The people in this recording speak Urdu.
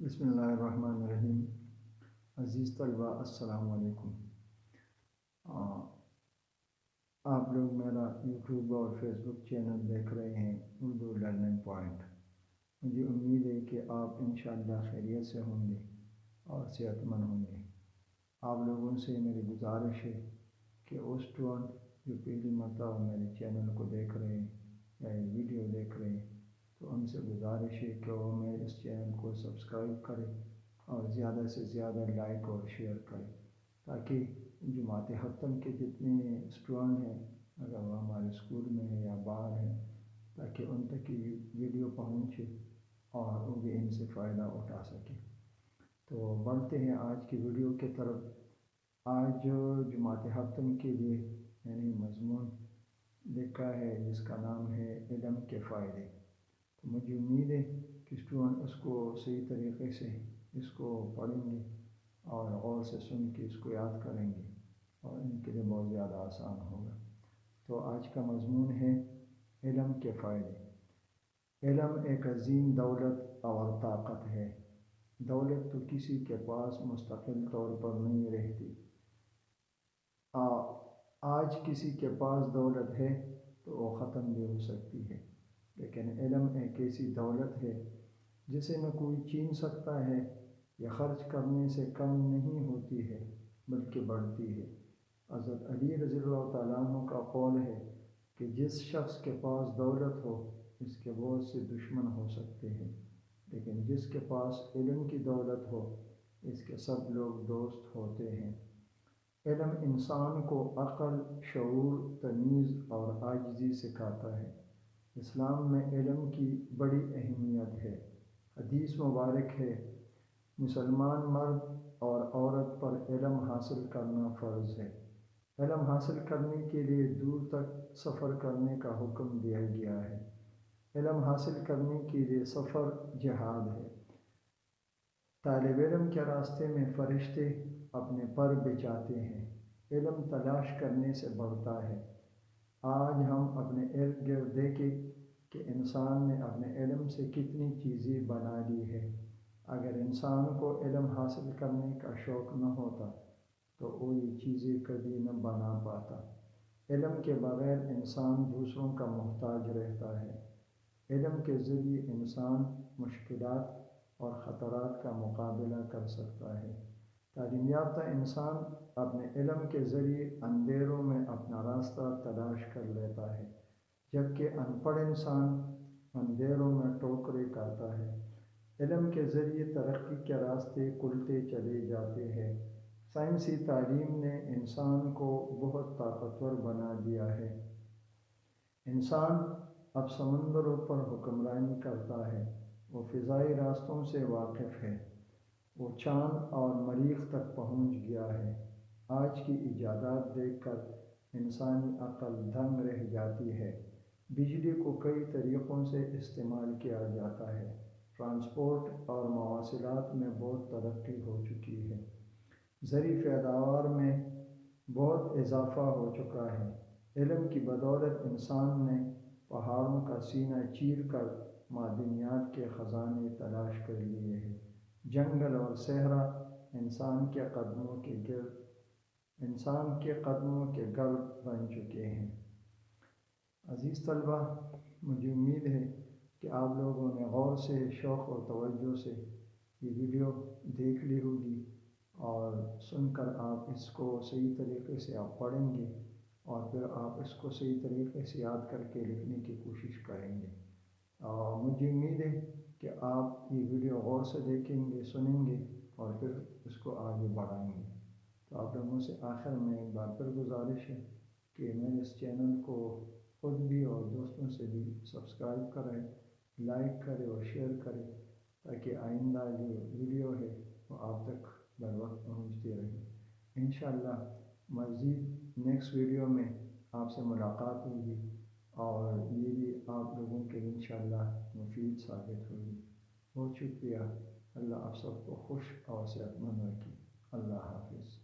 بسم اللہ الرحمن الرحیم۔ عزیز طلبہ السلام علیکم۔ آپ لوگ میرا یوٹیوب اور فیس بک چینل دیکھ رہے ہیں اردو لرننگ پوائنٹ۔ مجھے امید ہے کہ آپ انشاءاللہ خیریت سے ہوں گے اور صحت مند ہوں گے۔ آپ لوگوں سے میری گزارش ہے کہ وہ اسٹوڈنٹ جو پہلی مرتبہ میرے چینل کو دیکھ رہے ہیں یا ویڈیو دیکھ رہے ہیں تو ان سے گزارش ہے کہ وہ میرے اس چینل کو سبسکرائب کرے اور زیادہ سے زیادہ لائک اور شیئر کرے تاکہ جماعت حتم کے جتنے اسٹوڈنٹ ہیں اگر وہ ہمارے اسکول میں ہیں یا باہر ہیں تاکہ ان تک یہ ویڈیو پہنچے اور وہ بھی ان سے فائدہ اٹھا سکے۔ تو بڑھتے ہیں آج کی ویڈیو کی طرف۔ آج جو جماعت حتم کے لیے یعنی مضمون لکھا ہے جس کا نام ہے علم کے فائدے۔ تو مجھے امید ہے کہ اسٹوڈنٹ اس کو صحیح طریقے سے اس کو پڑھیں گے اور غور سے سن کے اس کو یاد کریں گے اور ان کے لیے بہت زیادہ آسان ہوگا۔ تو آج کا مضمون ہے علم کے فائدے۔ علم ایک عظیم دولت اور طاقت ہے۔ دولت تو کسی کے پاس مستقل طور پر نہیں رہتی۔ آج کسی کے پاس دولت ہے تو وہ ختم بھی ہو سکتی ہے، لیکن علم ایک ایسی دولت ہے جسے نہ کوئی چھین سکتا ہے، یہ خرچ کرنے سے کم نہیں ہوتی ہے بلکہ بڑھتی ہے۔ حضرت علی رضی اللہ تعالیٰ عنہ کا قول ہے کہ جس شخص کے پاس دولت ہو اس کے بہت سے دشمن ہو سکتے ہیں، لیکن جس کے پاس علم کی دولت ہو اس کے سب لوگ دوست ہوتے ہیں۔ علم انسان کو عقل، شعور، تمیز اور عاجزی سکھاتا ہے۔ اسلام میں علم کی بڑی اہمیت ہے۔ حدیث مبارک ہے، مسلمان مرد اور عورت پر علم حاصل کرنا فرض ہے۔ علم حاصل کرنے کے لیے دور تک سفر کرنے کا حکم دیا گیا ہے۔ علم حاصل کرنے کے لیے سفر جہاد ہے۔ طالب علم کے راستے میں فرشتے اپنے پر بچھاتے ہیں۔ علم تلاش کرنے سے بڑھتا ہے۔ آج ہم اپنے ارد گرد دیکھیں کہ انسان نے اپنے علم سے کتنی چیزیں بنا لی ہے۔ اگر انسان کو علم حاصل کرنے کا شوق نہ ہوتا تو وہ یہ چیزیں کبھی نہ بنا پاتا۔ علم کے بغیر انسان دوسروں کا محتاج رہتا ہے۔ علم کے ذریعے انسان مشکلات اور خطرات کا مقابلہ کر سکتا ہے۔ تعلیم یافتہ انسان اپنے علم کے ذریعے اندھیروں میں اپنا راستہ تلاش کر لیتا ہے، جبکہ ان پڑھ انسان اندھیروں میں ٹھوکریں کھاتا ہے۔ علم کے ذریعے ترقی کے راستے کھلتے چلے جاتے ہیں۔ سائنسی تعلیم نے انسان کو بہت طاقتور بنا دیا ہے۔ انسان اب سمندروں پر حکمرانی کرتا ہے، وہ فضائی راستوں سے واقف ہے، وہ چاند اور مریخ تک پہنچ گیا ہے۔ آج کی ایجادات دیکھ کر انسانی عقل دنگ رہ جاتی ہے۔ بجلی کو کئی طریقوں سے استعمال کیا جاتا ہے۔ ٹرانسپورٹ اور مواصلات میں بہت ترقی ہو چکی ہے۔ زرعی پیداوار میں بہت اضافہ ہو چکا ہے۔ علم کی بدولت انسان نے پہاڑوں کا سینہ چیر کر معدنیات کے خزانے تلاش کر لیے ہیں۔ جنگل اور صحرا انسان کے قدموں کے گرد بن چکے ہیں۔ عزیز طلبہ، مجھے امید ہے کہ آپ لوگوں نے غور سے، شوق اور توجہ سے یہ ویڈیو دیکھ لی ہوگی اور سن کر آپ اس کو صحیح طریقے سے آپ پڑھیں گے اور پھر آپ اس کو صحیح طریقے سے یاد کر کے لکھنے کی کوشش کریں گے۔ اور مجھے امید ہے کہ آپ یہ ویڈیو غور سے دیکھیں گے، سنیں گے اور پھر اس کو آگے بڑھائیں گے۔ تو آپ لوگوں سے آخر میں ایک بار پھر گزارش ہے کہ میں اس چینل کو خود بھی اور دوستوں سے بھی سبسکرائب کریں، لائک کرے اور شیئر کرے تاکہ آئندہ جو ویڈیو ہے وہ آپ تک بر وقت پہنچتی رہے۔ انشاءاللہ مزید نیکسٹ ویڈیو میں آپ سے ملاقات ہوگی اور یہ بھی آپ لوگوں کے لیے انشاءاللہ مفید ثابت ہوگی۔ بہت شکریہ۔ اللہ آپ سب کو خوش اور صحت مند رکھے۔ اللہ حافظ۔